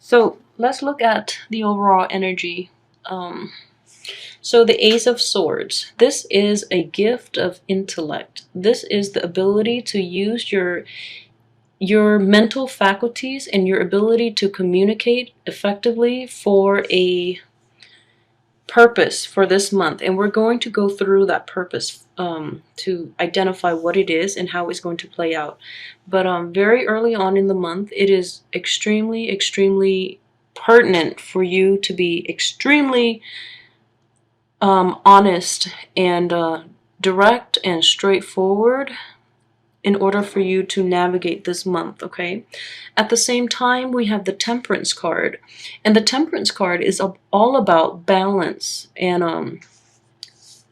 So let's look at the overall energy. Um, so the Ace of Swords. This is a gift of intellect. This is the ability to use your mental faculties and your ability to communicate effectively for a purpose for this month, and we're going to go through that purpose to identify what it is and how it's going to play out. But very early on in the month, it is extremely pertinent for you to be extremely honest and direct and straightforward in order for you to navigate this month, okay? At the same time, we have the Temperance card. And the Temperance card is all about balance. And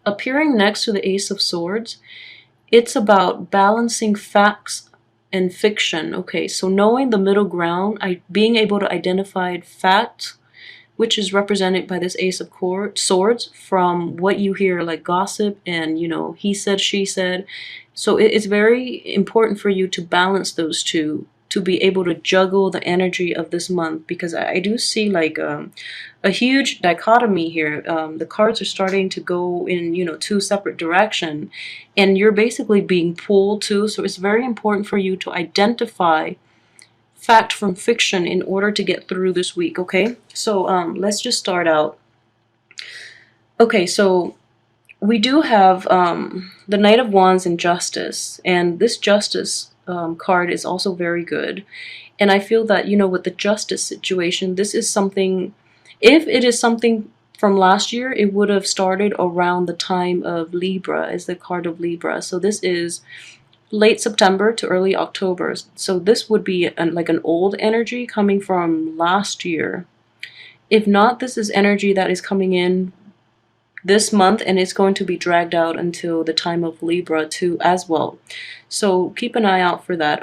appearing next to the Ace of Swords, it's about balancing facts and fiction, okay? So knowing the middle ground, being able to identify facts, which is represented by this Ace of Swords, from what you hear like gossip and, you know, he said, she said. So it's very important for you to balance those two, to be able to juggle the energy of this month, because I do see like a huge dichotomy here. The cards are starting to go in, you know, two separate directions, and you're basically being pulled too. So it's very important for you to identify fact from fiction in order to get through this week, okay? So let's just start out. Okay, so we do have the Knight of Wands and Justice, and this Justice card is also very good. And I feel that, you know, with the Justice situation, this is something, if it is something from last year, it would have started around the time of Libra, as the card of Libra. So this is late September to early October. So this would be like an old energy coming from last year. If not, this is energy that is coming in this month, and it's going to be dragged out until the time of Libra too as well. So keep an eye out for that.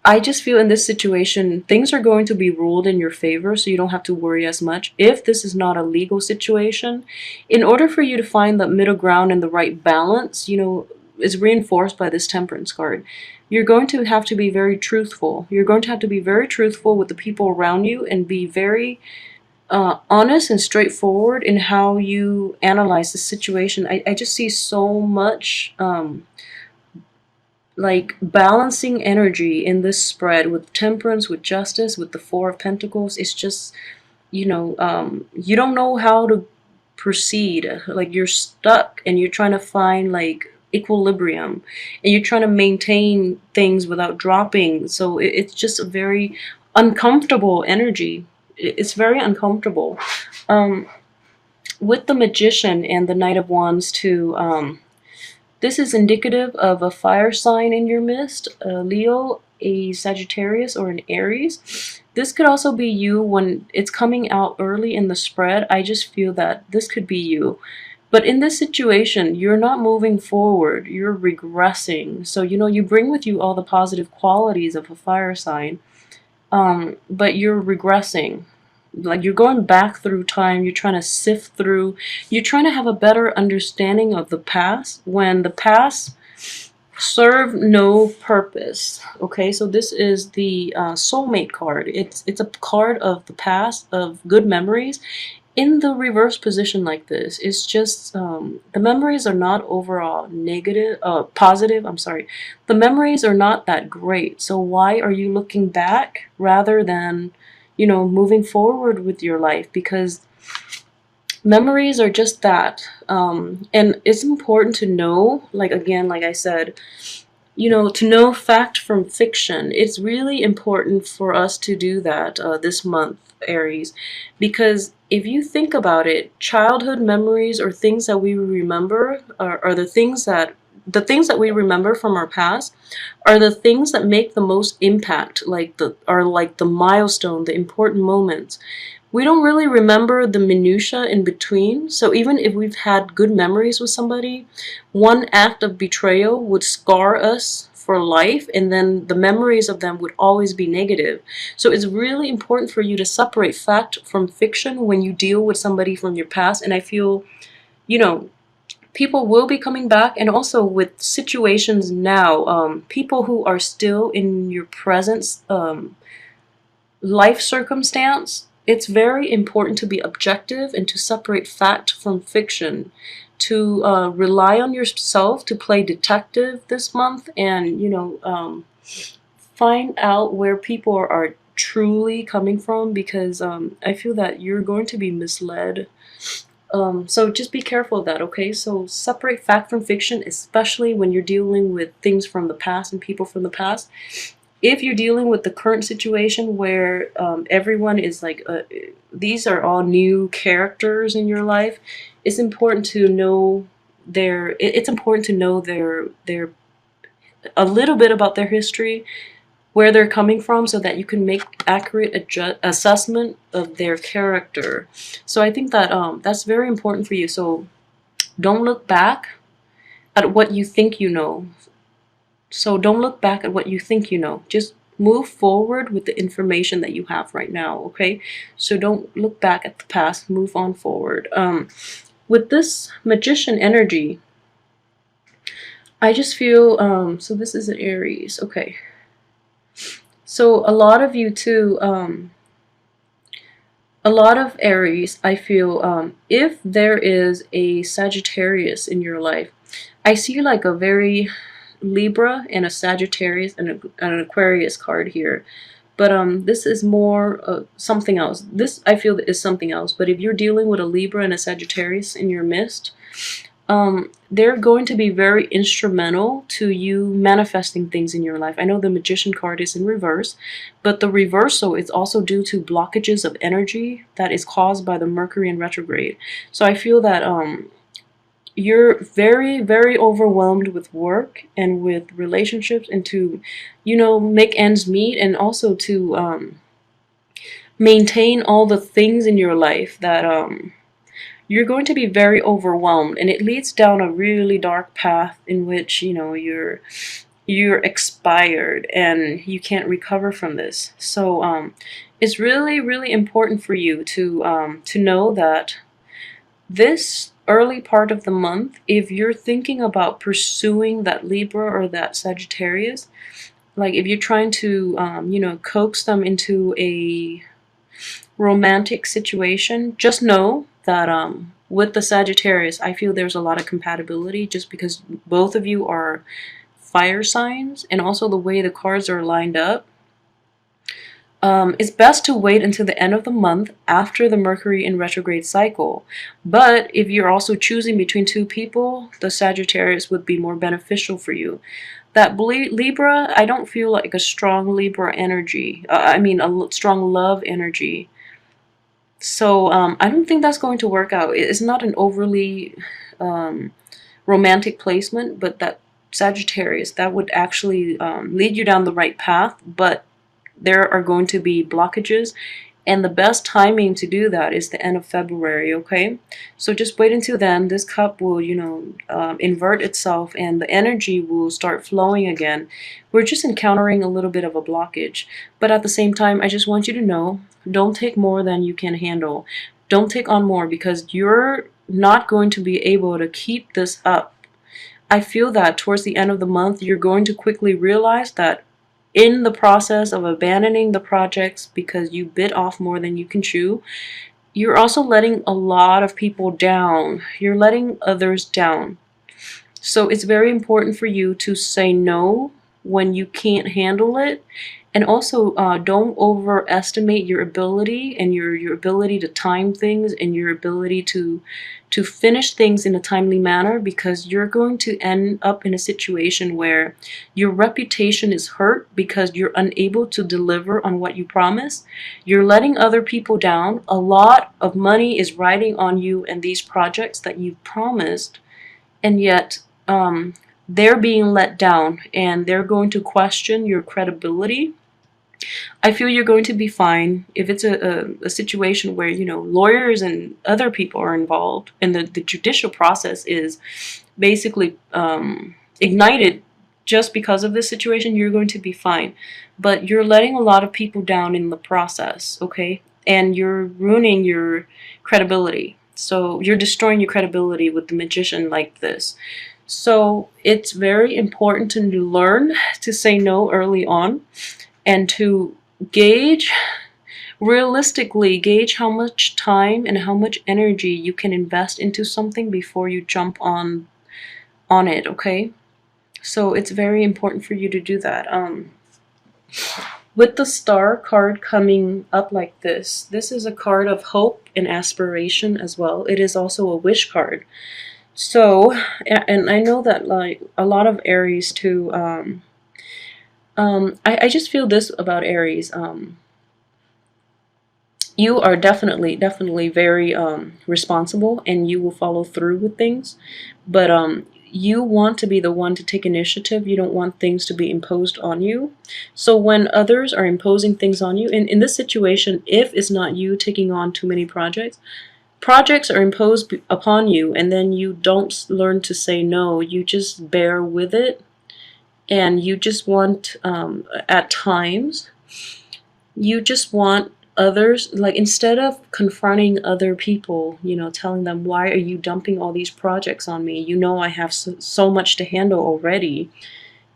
I just feel in this situation, things are going to be ruled in your favor, so you don't have to worry as much. If this is not a legal situation, in order for you to find the middle ground and the right balance, you know, is reinforced by this Temperance card. You're going to have to be very truthful. You're going to have to be very truthful with the people around you and be very honest and straightforward in how you analyze the situation. I just see so much like balancing energy in this spread with Temperance, with Justice, with the Four of Pentacles. It's just, you know, you don't know how to proceed. Like you're stuck and you're trying to find like equilibrium, and you're trying to maintain things without dropping. So it's just a very uncomfortable energy. It's very uncomfortable. With the Magician and the Knight of Wands too, this is indicative of a fire sign in your midst, a Leo, a Sagittarius, or an Aries. This could also be you when it's coming out early in the spread. I just feel that this could be you. But in this situation, you're not moving forward, you're regressing. So, you know, you bring with you all the positive qualities of a fire sign, but you're regressing. Like you're going back through time, you're trying to sift through, you're trying to have a better understanding of the past when the past served no purpose. Okay, so this is the soulmate card. It's a card of the past, of good memories. In the reverse position like this, it's just the memories are not overall positive. I'm sorry. The memories are not that great. So why are you looking back rather than, you know, moving forward with your life? Because memories are just that. And it's important to know, like again, like I said, you know, to know fact from fiction. It's really important for us to do that this month, Aries, because if you think about it, childhood memories or things that we remember are the things that we remember from our past are the things that make the most impact, like the milestone, the important moments. We don't really remember the minutia in between. So even if we've had good memories with somebody, one act of betrayal would scar us for life, and then the memories of them would always be negative. So it's really important for you to separate fact from fiction when you deal with somebody from your past. And I feel, you know, people will be coming back, and also with situations now, people who are still in your presence, life circumstance, it's very important to be objective and to separate fact from fiction, to rely on yourself to play detective this month, and find out where people are truly coming from, because I feel that you're going to be misled. So just be careful of that, okay? So separate fact from fiction, especially when you're dealing with things from the past and people from the past. If you're dealing with the current situation where everyone is like, these are all new characters in your life, it's important to know it's important to know their a little bit about their history, where they're coming from, so that you can make accurate assessment of their character. So I think that that's very important for you. So don't look back at what you think you know. So don't look back at what you think you know. Just move forward with the information that you have right now, okay? So don't look back at the past, move on forward. With this magician energy, I just feel, so this is an Aries, okay. So a lot of you too, a lot of Aries, I feel, if there is a Sagittarius in your life, I see like a very Libra and a Sagittarius and an Aquarius card here. But this is more something else. This, I feel, is something else. But if you're dealing with a Libra and a Sagittarius in your midst, they're going to be very instrumental to you manifesting things in your life. I know the Magician card is in reverse, but the reversal is also due to blockages of energy that is caused by the Mercury in retrograde. So I feel that you're very, very overwhelmed with work and with relationships, and to, make ends meet, and also to maintain all the things in your life that you're going to be very overwhelmed, and it leads down a really dark path in which you're expired and you can't recover from this. So it's really, really important for you to know that this early part of the month, if you're thinking about pursuing that Libra or that Sagittarius, like if you're trying to coax them into a romantic situation, just know that with the Sagittarius, I feel there's a lot of compatibility, just because both of you are fire signs, and also the way the cards are lined up. It's best to wait until the end of the month after the Mercury in retrograde cycle. But if you're also choosing between two people, the Sagittarius would be more beneficial for you. That Libra, I don't feel like a strong Libra energy. I mean, a strong love energy. So I don't think that's going to work out. It's not an overly romantic placement, but that Sagittarius, that would actually lead you down the right path, but there are going to be blockages, and the best timing to do that is the end of February, okay? So just wait until then. This cup will, invert itself, and the energy will start flowing again. We're just encountering a little bit of a blockage, but at the same time, I just want you to know, don't take more than you can handle. Don't take on more, because you're not going to be able to keep this up. I feel that towards the end of the month, you're going to quickly realize that in the process of abandoning the projects because you bit off more than you can chew, you're also letting a lot of people down. You're letting others down. So it's very important for you to say no when you can't handle it. And also, don't overestimate your ability and your ability to time things, and your ability to finish things in a timely manner, because you're going to end up in a situation where your reputation is hurt because you're unable to deliver on what you promise. You're letting other people down. A lot of money is riding on you and these projects that you've promised, and yet they're being let down, and they're going to question your credibility. I feel you're going to be fine if it's a situation where, lawyers and other people are involved, and the judicial process is basically ignited just because of this situation. You're going to be fine. But you're letting a lot of people down in the process, okay? And you're ruining your credibility. So you're destroying your credibility with the Magician like this. So it's very important to learn to say no early on, and to gauge Realistically, gauge how much time and how much energy you can invest into something before you jump on it, okay? So it's very important for you to do that. With the star card coming up like this is a card of hope and aspiration as well. It is also a wish card. So, and I know that like a lot of Aries too, I just feel this about Aries. You are definitely very responsible, and you will follow through with things, but you want to be the one to take initiative. You don't want things to be imposed on you. So when others are imposing things on you, in this situation, if it's not you taking on too many projects are imposed upon you, and then you don't learn to say no. You just bear with it, and you just want, at times, you just want others, like instead of confronting other people, you know, telling them, why are you dumping all these projects on me? You know I have so much to handle already.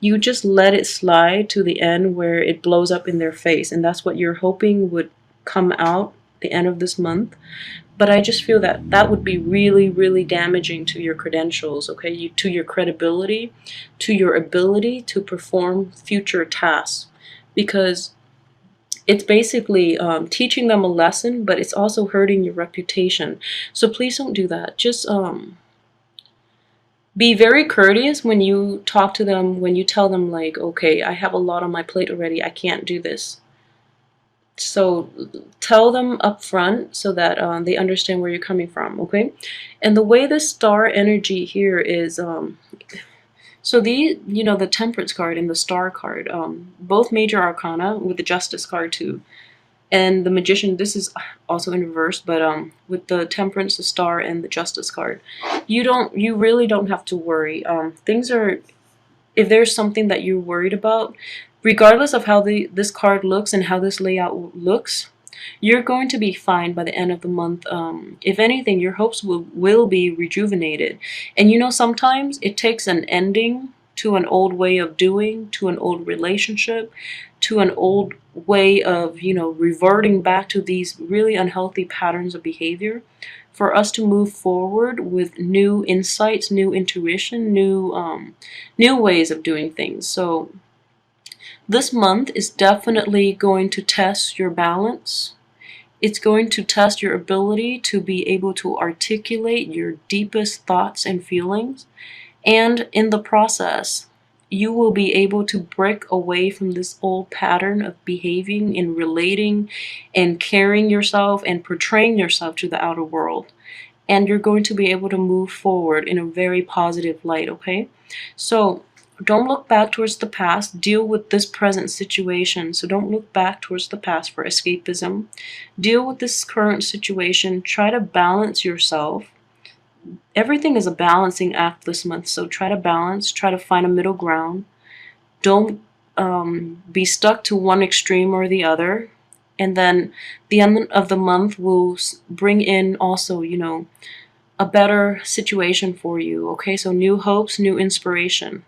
You just let it slide to the end where it blows up in their face, and that's what you're hoping would come out the end of this month. But I just feel that that would be really damaging to your credentials, okay? To your credibility, to your ability to perform future tasks, because it's basically teaching them a lesson, but it's also hurting your reputation. So please don't do that. Just be very courteous when you talk to them, when you tell them like, okay, I have a lot on my plate already, I can't do this. So tell them up front so that they understand where you're coming from, okay? And the way the star energy here is, so the, you know, the Temperance card and the Star card, both major arcana, with the Justice card too, and the Magician. This is also in reverse, but with the Temperance, the Star, and the Justice card, you really don't have to worry. Things are, if there's something that you're worried about, regardless of how this card looks and how this layout looks, you're going to be fine by the end of the month. If anything, your hopes will be rejuvenated. And you know, sometimes it takes an ending to an old way of doing, to an old relationship, to an old way of, you know, reverting back to these really unhealthy patterns of behavior, for us to move forward with new insights, new intuition, new ways of doing things. So this month is definitely going to test your balance. It's going to test your ability to be able to articulate your deepest thoughts and feelings. And in the process, you will be able to break away from this old pattern of behaving and relating and carrying yourself and portraying yourself to the outer world. And you're going to be able to move forward in a very positive light, okay? So don't look back towards the past. Deal with this present situation. So don't look back towards the past for escapism. Deal with this current situation. Try to balance yourself. Everything is a balancing act this month. So try to balance. Try to find a middle ground. Don't be stuck to one extreme or the other. And then the end of the month will bring in also, you know, a better situation for you. Okay, so new hopes, new inspiration.